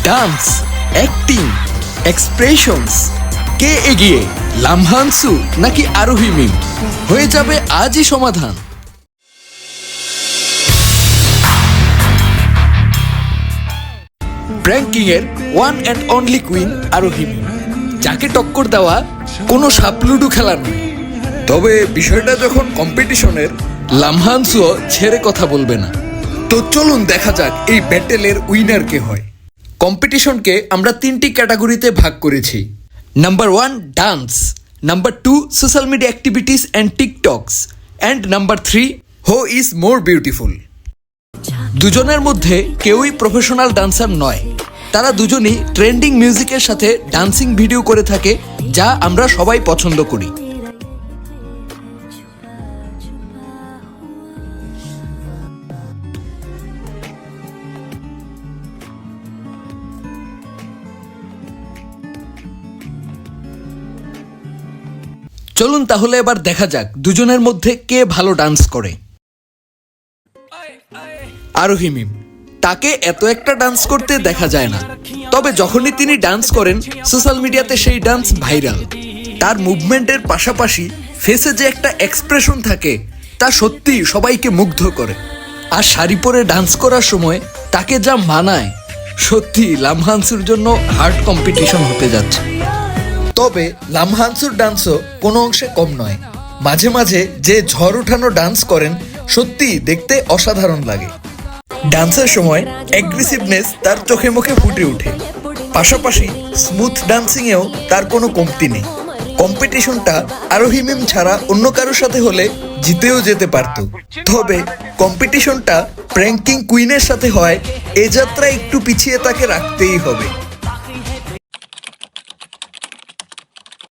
Dance, acting, expressions, কে এগিয়ে, লামহানসু নাকি আরোহী মিম? হয়ে যাবে আজই সমাধান। প্র্যাঙ্কিং এর ওয়ান অ্যান্ড অনলি কুইন আরোহী মিম, যাকে টক্কর দেওয়া কোনো সাপলুডু খেলার নয়। তবে বিষয়টা যখন কম্পিটিশনের, লামহানসুও ছেড়ে কথা বলবে না। তো চলুন দেখা যাক এই ব্যাটেলের উইনার কে হয়। কম্পিটিশনকে আমরা 3টি ক্যাটাগরিতে ভাগ করেছি। Number 1 dance, number 2 social media activities and TikToks, and number 3 who is more beautiful. দুজনের মধ্যে কেউই প্রফেশনাল ডান্সার নয়, তারা দুজনই ট্রেন্ডিং মিউজিকের সাথে ডান্সিং ভিডিও করে থাকে, যা আমরা সবাই পছন্দ করি। চলুন তাহলে এবার দেখা যাক দুজনের মধ্যে কে ভালো ডান্স করে। আরোহী মিম, তাকে এত একটা ডান্স করতে দেখা যায় না, তবে যখনই তিনি ডান্স করেন সোশ্যাল মিডিয়াতে সেই ডান্স ভাইরাল। তার মুভমেন্টের পাশাপাশি ফেসে যে একটা এক্সপ্রেশন থাকে, তা সত্যি সবাইকে মুগ্ধ করে। আর শাড়ি পরে ডান্স করার সময় তাকে যা মানায়, সত্যি লামহানসুর জন্য হার্ড কম্পিটিশন হতে যাচ্ছে। তবে লামহানসুর ডান্সও কোনো অংশে কম নয়। মাঝে মাঝে যে ঝড় উঠানো ডান্স করেন, সত্যি দেখতে অসাধারণ লাগে। ডান্সের সময় অ্যাগ্রেসিভনেস তার চোখে মুখে ফুটে ওঠে। পাশাপাশি স্মুথ ডান্সিংয়েও তার কোনো কমতি নেই। কম্পিটিশনটা আরোহী মিম ছাড়া অন্য কারোর সাথে হলে জিতেও যেতে পারত। তবে কম্পিটিশনটা প্র্যাঙ্কিং কুইনের সাথে হয়, এ যাত্রা একটু পিছিয়ে তাকে রাখতেই হবে।